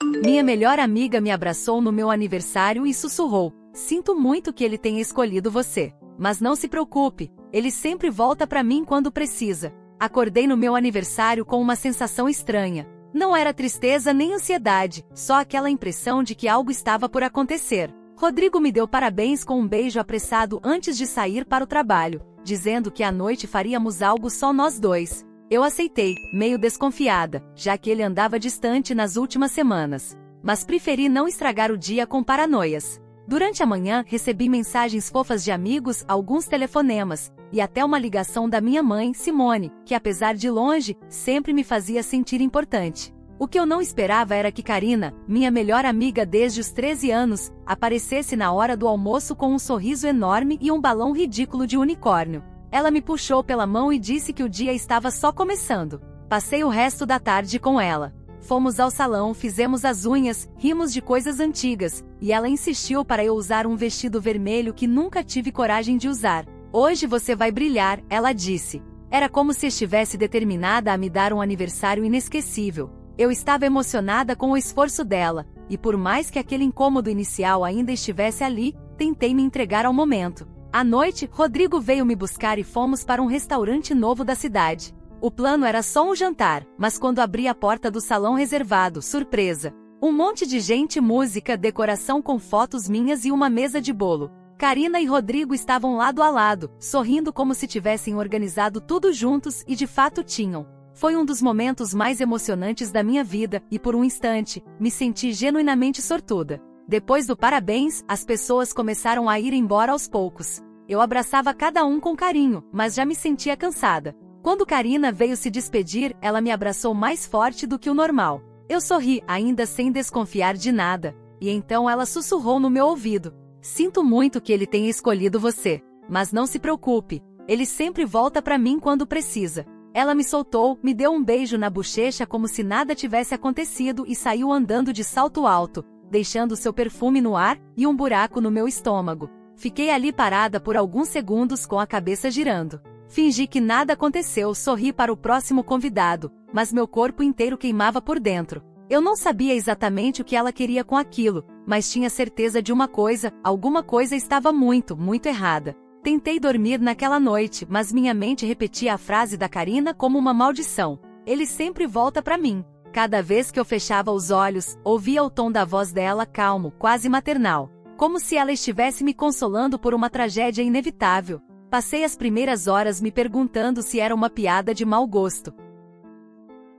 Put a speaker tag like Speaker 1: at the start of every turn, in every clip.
Speaker 1: Minha melhor amiga me abraçou no meu aniversário e sussurrou: "Sinto muito que ele tenha escolhido você. Mas não se preocupe, ele sempre volta pra mim quando precisa." Acordei no meu aniversário com uma sensação estranha. Não era tristeza nem ansiedade, só aquela impressão de que algo estava por acontecer. Rodrigo me deu parabéns com um beijo apressado antes de sair para o trabalho, dizendo que à noite faríamos algo só nós dois. Eu aceitei, meio desconfiada, já que ele andava distante nas últimas semanas. Mas preferi não estragar o dia com paranoias. Durante a manhã, recebi mensagens fofas de amigos, alguns telefonemas, e até uma ligação da minha mãe, Simone, que apesar de longe, sempre me fazia sentir importante. O que eu não esperava era que Karina, minha melhor amiga desde os 13 anos, aparecesse na hora do almoço com um sorriso enorme e um balão ridículo de unicórnio. Ela me puxou pela mão e disse que o dia estava só começando. Passei o resto da tarde com ela. Fomos ao salão, fizemos as unhas, rimos de coisas antigas, e ela insistiu para eu usar um vestido vermelho que nunca tive coragem de usar. "Hoje você vai brilhar", ela disse. Era como se estivesse determinada a me dar um aniversário inesquecível. Eu estava emocionada com o esforço dela, e por mais que aquele incômodo inicial ainda estivesse ali, tentei me entregar ao momento. À noite, Rodrigo veio me buscar e fomos para um restaurante novo da cidade. O plano era só um jantar, mas quando abri a porta do salão reservado, surpresa! Um monte de gente, música, decoração com fotos minhas e uma mesa de bolo. Karina e Rodrigo estavam lado a lado, sorrindo como se tivessem organizado tudo juntos e de fato tinham. Foi um dos momentos mais emocionantes da minha vida e por um instante, me senti genuinamente sortuda. Depois do parabéns, as pessoas começaram a ir embora aos poucos. Eu abraçava cada um com carinho, mas já me sentia cansada. Quando Karina veio se despedir, ela me abraçou mais forte do que o normal. Eu sorri, ainda sem desconfiar de nada, e então ela sussurrou no meu ouvido: "Sinto muito que ele tenha escolhido você. Mas não se preocupe, ele sempre volta pra mim quando precisa." Ela me soltou, me deu um beijo na bochecha como se nada tivesse acontecido e saiu andando de salto alto, deixando seu perfume no ar e um buraco no meu estômago. Fiquei ali parada por alguns segundos com a cabeça girando. Fingi que nada aconteceu, sorri para o próximo convidado, mas meu corpo inteiro queimava por dentro. Eu não sabia exatamente o que ela queria com aquilo, mas tinha certeza de uma coisa: alguma coisa estava muito, muito errada. Tentei dormir naquela noite, mas minha mente repetia a frase da Karina como uma maldição: "Ele sempre volta pra mim." Cada vez que eu fechava os olhos, ouvia o tom da voz dela calmo, quase maternal, como se ela estivesse me consolando por uma tragédia inevitável. Passei as primeiras horas me perguntando se era uma piada de mau gosto.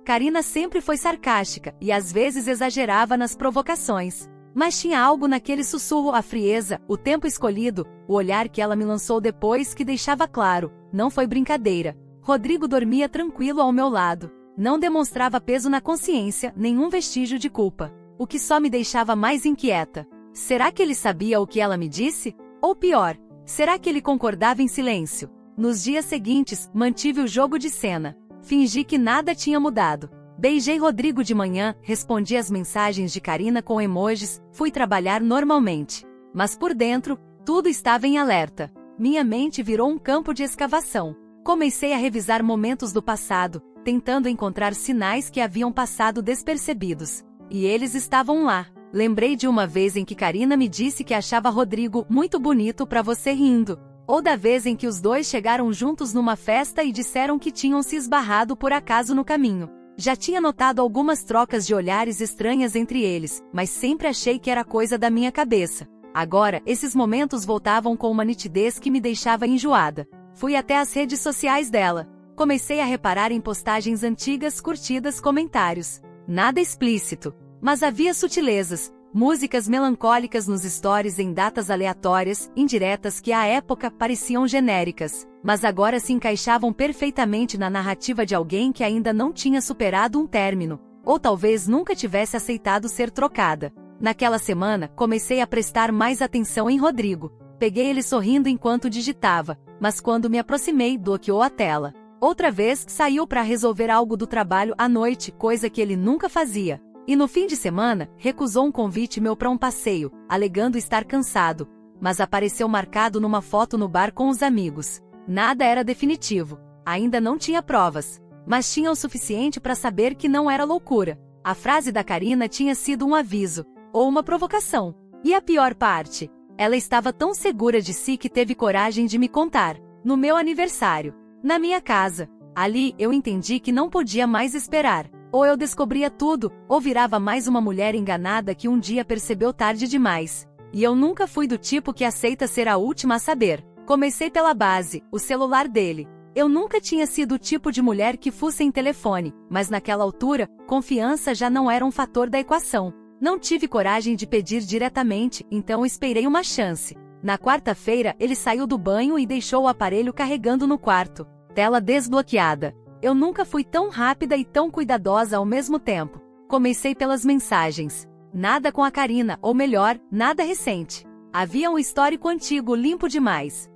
Speaker 1: Karina sempre foi sarcástica, e às vezes exagerava nas provocações. Mas tinha algo naquele sussurro, a frieza, o tempo escolhido, o olhar que ela me lançou depois que deixava claro: não foi brincadeira. Rodrigo dormia tranquilo ao meu lado. Não demonstrava peso na consciência, nenhum vestígio de culpa. O que só me deixava mais inquieta. Será que ele sabia o que ela me disse? Ou pior, será que ele concordava em silêncio? Nos dias seguintes, mantive o jogo de cena. Fingi que nada tinha mudado. Beijei Rodrigo de manhã, respondi às mensagens de Karina com emojis, fui trabalhar normalmente. Mas por dentro, tudo estava em alerta. Minha mente virou um campo de escavação. Comecei a revisar momentos do passado, tentando encontrar sinais que haviam passado despercebidos. E eles estavam lá. Lembrei de uma vez em que Karina me disse que achava Rodrigo muito bonito pra você rindo. Ou da vez em que os dois chegaram juntos numa festa e disseram que tinham se esbarrado por acaso no caminho. Já tinha notado algumas trocas de olhares estranhas entre eles, mas sempre achei que era coisa da minha cabeça. Agora, esses momentos voltavam com uma nitidez que me deixava enjoada. Fui até as redes sociais dela. Comecei a reparar em postagens antigas, curtidas, comentários. Nada explícito, mas havia sutilezas. Músicas melancólicas nos stories em datas aleatórias, indiretas que à época pareciam genéricas, mas agora se encaixavam perfeitamente na narrativa de alguém que ainda não tinha superado um término, ou talvez nunca tivesse aceitado ser trocada. Naquela semana, comecei a prestar mais atenção em Rodrigo. Peguei ele sorrindo enquanto digitava, mas quando me aproximei, bloqueou a tela. Outra vez, saiu para resolver algo do trabalho à noite, coisa que ele nunca fazia. E no fim de semana, recusou um convite meu para um passeio, alegando estar cansado, mas apareceu marcado numa foto no bar com os amigos. Nada era definitivo, ainda não tinha provas, mas tinha o suficiente para saber que não era loucura. A frase da Karina tinha sido um aviso, ou uma provocação. E a pior parte? Ela estava tão segura de si que teve coragem de me contar, no meu aniversário, na minha casa. Ali, eu entendi que não podia mais esperar. Ou eu descobria tudo, ou virava mais uma mulher enganada que um dia percebeu tarde demais. E eu nunca fui do tipo que aceita ser a última a saber. Comecei pela base, o celular dele. Eu nunca tinha sido o tipo de mulher que fuça em telefone, mas naquela altura, confiança já não era um fator da equação. Não tive coragem de pedir diretamente, então esperei uma chance. Na quarta-feira, ele saiu do banho e deixou o aparelho carregando no quarto. Tela desbloqueada. Eu nunca fui tão rápida e tão cuidadosa ao mesmo tempo. Comecei pelas mensagens. Nada com a Karina, ou melhor, nada recente. Havia um histórico antigo limpo demais.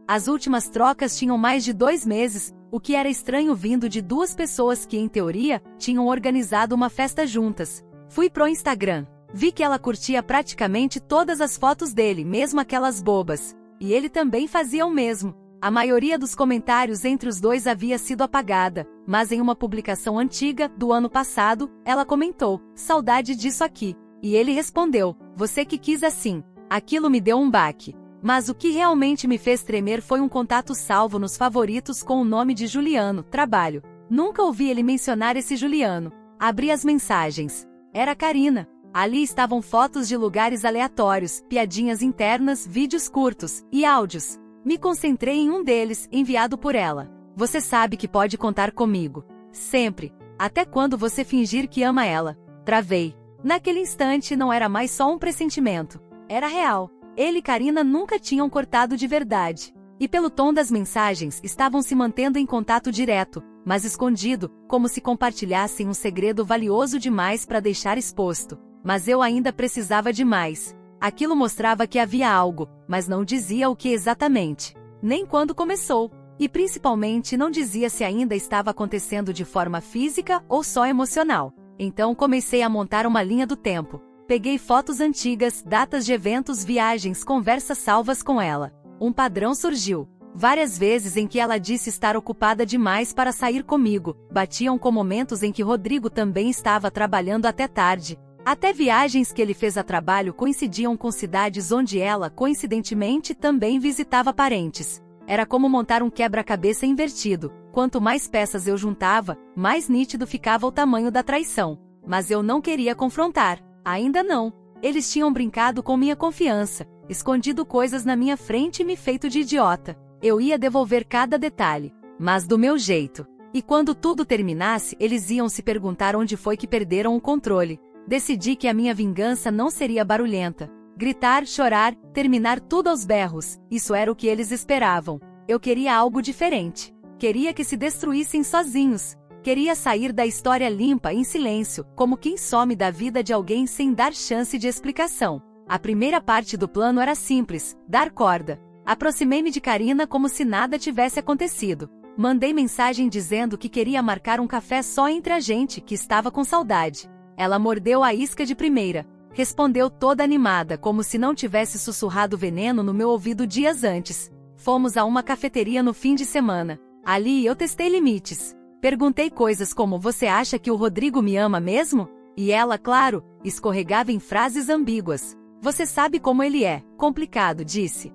Speaker 1: As últimas trocas tinham mais de 2 meses, o que era estranho vindo de 2 pessoas que, em teoria, tinham organizado uma festa juntas. Fui pro Instagram. Vi que ela curtia praticamente todas as fotos dele, mesmo aquelas bobas. E ele também fazia o mesmo. A maioria dos comentários entre os dois havia sido apagada, mas em uma publicação antiga, do ano passado, ela comentou, saudade disso aqui. E ele respondeu, você que quis assim. Aquilo me deu um baque. Mas o que realmente me fez tremer foi um contato salvo nos favoritos com o nome de Juliano, trabalho. Nunca ouvi ele mencionar esse Juliano. Abri as mensagens. Era Karina. Ali estavam fotos de lugares aleatórios, piadinhas internas, vídeos curtos e áudios. Me concentrei em um deles, enviado por ela. Você sabe que pode contar comigo. Sempre. Até quando você fingir que ama ela. Travei. Naquele instante não era mais só um pressentimento. Era real. Ele e Karina nunca tinham cortado de verdade. E pelo tom das mensagens, estavam se mantendo em contato direto, mas escondido, como se compartilhassem um segredo valioso demais para deixar exposto. Mas eu ainda precisava de mais. Aquilo mostrava que havia algo, mas não dizia o que exatamente. Nem quando começou. E principalmente não dizia se ainda estava acontecendo de forma física ou só emocional. Então comecei a montar uma linha do tempo. Peguei fotos antigas, datas de eventos, viagens, conversas salvas com ela. Um padrão surgiu. Várias vezes em que ela disse estar ocupada demais para sair comigo, batiam com momentos em que Rodrigo também estava trabalhando até tarde. Até viagens que ele fez a trabalho coincidiam com cidades onde ela, coincidentemente, também visitava parentes. Era como montar um quebra-cabeça invertido. Quanto mais peças eu juntava, mais nítido ficava o tamanho da traição. Mas eu não queria confrontar. Ainda não. Eles tinham brincado com minha confiança, escondido coisas na minha frente e me feito de idiota. Eu ia devolver cada detalhe, mas do meu jeito. E quando tudo terminasse, eles iam se perguntar onde foi que perderam o controle. Decidi que a minha vingança não seria barulhenta. Gritar, chorar, terminar tudo aos berros, isso era o que eles esperavam. Eu queria algo diferente. Queria que se destruíssem sozinhos. Queria sair da história limpa, em silêncio, como quem some da vida de alguém sem dar chance de explicação. A primeira parte do plano era simples, dar corda. Aproximei-me de Karina como se nada tivesse acontecido. Mandei mensagem dizendo que queria marcar um café só entre a gente, que estava com saudade. Ela mordeu a isca de primeira. Respondeu toda animada, como se não tivesse sussurrado veneno no meu ouvido dias antes. Fomos a uma cafeteria no fim de semana. Ali eu testei limites. Perguntei coisas como, você acha que o Rodrigo me ama mesmo? E ela, claro, escorregava em frases ambíguas. Você sabe como ele é, complicado, disse.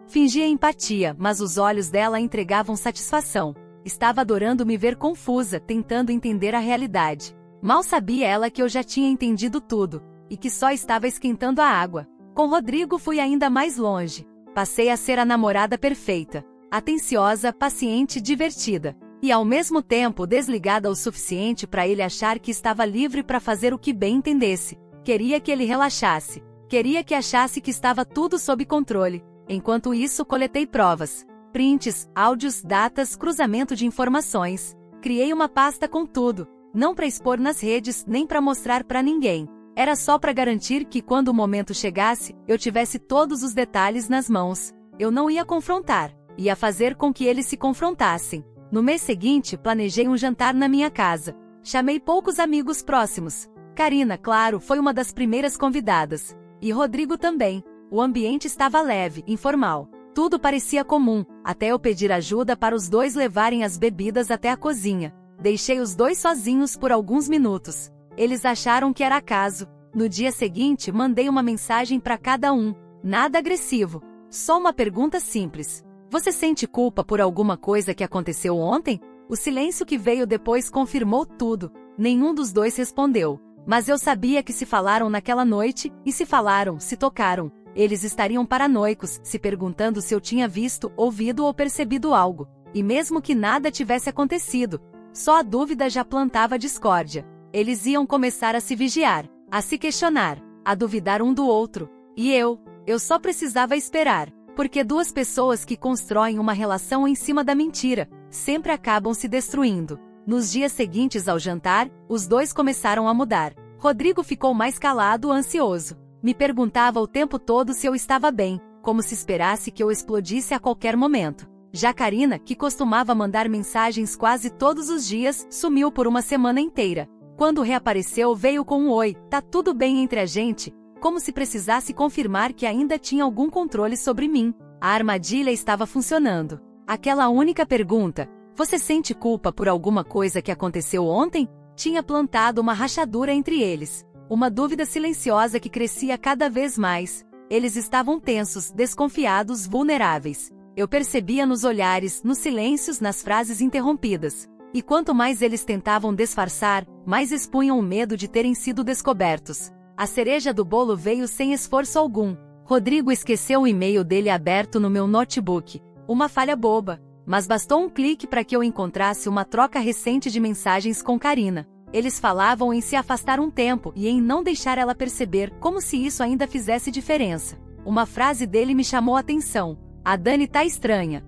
Speaker 1: Fingia empatia, mas os olhos dela entregavam satisfação. Estava adorando me ver confusa, tentando entender a realidade. Mal sabia ela que eu já tinha entendido tudo, e que só estava esquentando a água. Com Rodrigo fui ainda mais longe. Passei a ser a namorada perfeita. Atenciosa, paciente, divertida. E ao mesmo tempo desligada o suficiente para ele achar que estava livre para fazer o que bem entendesse. Queria que ele relaxasse. Queria que achasse que estava tudo sob controle. Enquanto isso, coletei provas. Prints, áudios, datas, cruzamento de informações. Criei uma pasta com tudo. Não para expor nas redes, nem para mostrar para ninguém. Era só para garantir que quando o momento chegasse, eu tivesse todos os detalhes nas mãos. Eu não ia confrontar. Ia fazer com que eles se confrontassem. No mês seguinte, planejei um jantar na minha casa. Chamei poucos amigos próximos. Karina, claro, foi uma das primeiras convidadas. E Rodrigo também. O ambiente estava leve, informal. Tudo parecia comum, até eu pedir ajuda para os dois levarem as bebidas até a cozinha. Deixei os dois sozinhos por alguns minutos. Eles acharam que era acaso. No dia seguinte, mandei uma mensagem para cada um. Nada agressivo. Só uma pergunta simples. Você sente culpa por alguma coisa que aconteceu ontem? O silêncio que veio depois confirmou tudo. Nenhum dos dois respondeu. Mas eu sabia que se falaram naquela noite, e se falaram, se tocaram. Eles estariam paranoicos, se perguntando se eu tinha visto, ouvido ou percebido algo. E mesmo que nada tivesse acontecido, só a dúvida já plantava discórdia. Eles iam começar a se vigiar, a se questionar, a duvidar um do outro. E eu só precisava esperar, porque duas pessoas que constroem uma relação em cima da mentira, sempre acabam se destruindo. Nos dias seguintes ao jantar, os dois começaram a mudar. Rodrigo ficou mais calado, ansioso. Me perguntava o tempo todo se eu estava bem, como se esperasse que eu explodisse a qualquer momento. Já Karina, que costumava mandar mensagens quase todos os dias, sumiu por uma semana inteira. Quando reapareceu, veio com um oi, tá tudo bem entre a gente, como se precisasse confirmar que ainda tinha algum controle sobre mim. A armadilha estava funcionando. Aquela única pergunta, você sente culpa por alguma coisa que aconteceu ontem? Tinha plantado uma rachadura entre eles. Uma dúvida silenciosa que crescia cada vez mais. Eles estavam tensos, desconfiados, vulneráveis. Eu percebia nos olhares, nos silêncios, nas frases interrompidas. E quanto mais eles tentavam disfarçar, mais expunham o medo de terem sido descobertos. A cereja do bolo veio sem esforço algum. Rodrigo esqueceu o e-mail dele aberto no meu notebook. Uma falha boba, mas bastou um clique para que eu encontrasse uma troca recente de mensagens com Karina. Eles falavam em se afastar um tempo e em não deixar ela perceber, como se isso ainda fizesse diferença. Uma frase dele me chamou a atenção. A Dani tá estranha.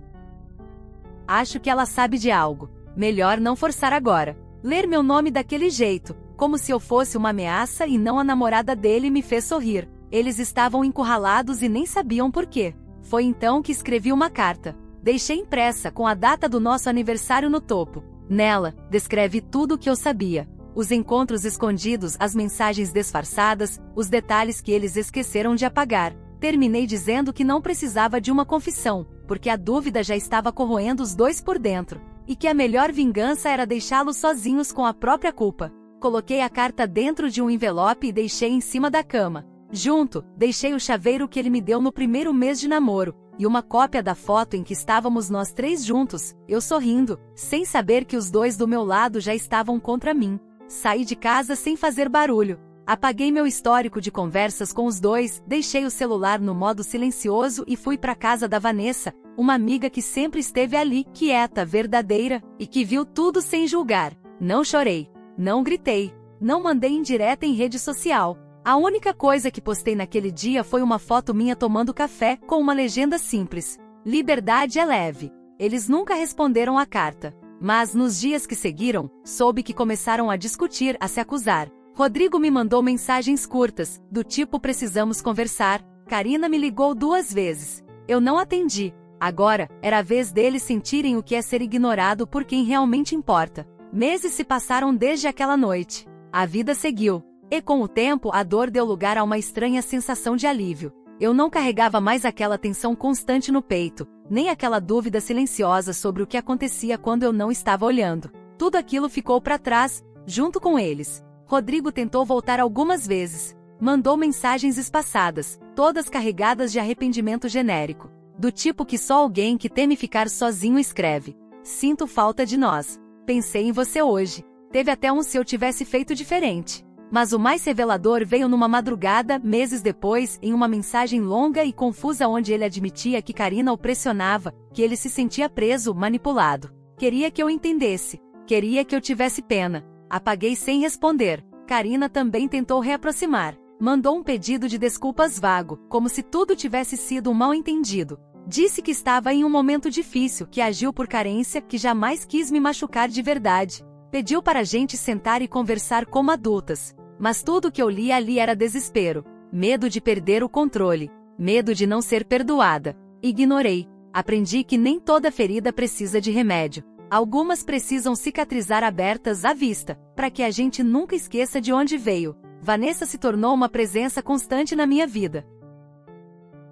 Speaker 1: Acho que ela sabe de algo. Melhor não forçar agora. Ler meu nome daquele jeito, como se eu fosse uma ameaça e não a namorada dele, me fez sorrir. Eles estavam encurralados e nem sabiam por quê. Foi então que escrevi uma carta. Deixei impressa com a data do nosso aniversário no topo. Nela, descreve tudo o que eu sabia. Os encontros escondidos, as mensagens disfarçadas, os detalhes que eles esqueceram de apagar. Terminei dizendo que não precisava de uma confissão, porque a dúvida já estava corroendo os dois por dentro, e que a melhor vingança era deixá-los sozinhos com a própria culpa. Coloquei a carta dentro de um envelope e deixei em cima da cama. Junto, deixei o chaveiro que ele me deu no primeiro mês de namoro, e uma cópia da foto em que estávamos nós três juntos, eu sorrindo, sem saber que os dois do meu lado já estavam contra mim. Saí de casa sem fazer barulho. Apaguei meu histórico de conversas com os dois, deixei o celular no modo silencioso e fui para casa da Vanessa, uma amiga que sempre esteve ali, quieta, verdadeira, e que viu tudo sem julgar. Não chorei, não gritei, não mandei indireta em rede social. A única coisa que postei naquele dia foi uma foto minha tomando café, com uma legenda simples. Liberdade é leve. Eles nunca responderam a carta. Mas, nos dias que seguiram, soube que começaram a discutir, a se acusar. Rodrigo me mandou mensagens curtas, do tipo precisamos conversar. Karina me ligou 2 vezes. Eu não atendi. Agora, era a vez deles sentirem o que é ser ignorado por quem realmente importa. Meses se passaram desde aquela noite. A vida seguiu. E com o tempo a dor deu lugar a uma estranha sensação de alívio. Eu não carregava mais aquela tensão constante no peito, nem aquela dúvida silenciosa sobre o que acontecia quando eu não estava olhando. Tudo aquilo ficou para trás, junto com eles. Rodrigo tentou voltar algumas vezes. Mandou mensagens espaçadas, todas carregadas de arrependimento genérico. Do tipo que só alguém que teme ficar sozinho escreve. Sinto falta de nós. Pensei em você hoje. Teve até um se eu tivesse feito diferente. Mas o mais revelador veio numa madrugada, meses depois, em uma mensagem longa e confusa onde ele admitia que Karina o pressionava, que ele se sentia preso, manipulado. Queria que eu entendesse. Queria que eu tivesse pena. Apaguei sem responder. Karina também tentou reaproximar. Mandou um pedido de desculpas vago, como se tudo tivesse sido um mal-entendido. Disse que estava em um momento difícil, que agiu por carência, que jamais quis me machucar de verdade. Pediu para a gente sentar e conversar como adultas. Mas tudo que eu li ali era desespero. Medo de perder o controle. Medo de não ser perdoada. Ignorei. Aprendi que nem toda ferida precisa de remédio. Algumas precisam cicatrizar abertas à vista, para que a gente nunca esqueça de onde veio. Vanessa se tornou uma presença constante na minha vida.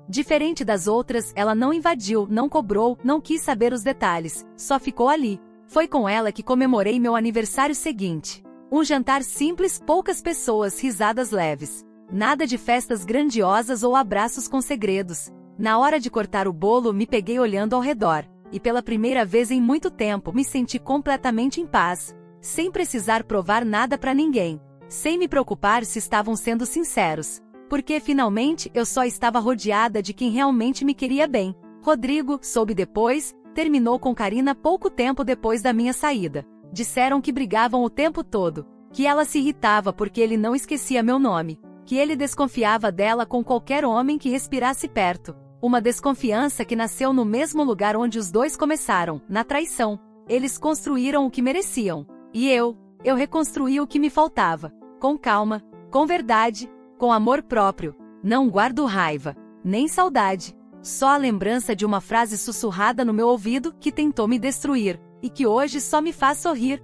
Speaker 1: Diferente das outras, ela não invadiu, não cobrou, não quis saber os detalhes, só ficou ali. Foi com ela que comemorei meu aniversário seguinte. Um jantar simples, poucas pessoas, risadas leves. Nada de festas grandiosas ou abraços com segredos. Na hora de cortar o bolo, me peguei olhando ao redor. E pela primeira vez em muito tempo me senti completamente em paz. Sem precisar provar nada pra ninguém. Sem me preocupar se estavam sendo sinceros. Porque finalmente eu só estava rodeada de quem realmente me queria bem. Rodrigo, soube depois, terminou com Karina pouco tempo depois da minha saída. Disseram que brigavam o tempo todo. Que ela se irritava porque ele não esquecia meu nome. Que ele desconfiava dela com qualquer homem que respirasse perto. Uma desconfiança que nasceu no mesmo lugar onde os dois começaram, na traição. Eles construíram o que mereciam. E eu reconstruí o que me faltava. Com calma, com verdade, com amor próprio. Não guardo raiva, nem saudade. Só a lembrança de uma frase sussurrada no meu ouvido que tentou me destruir, e que hoje só me faz sorrir.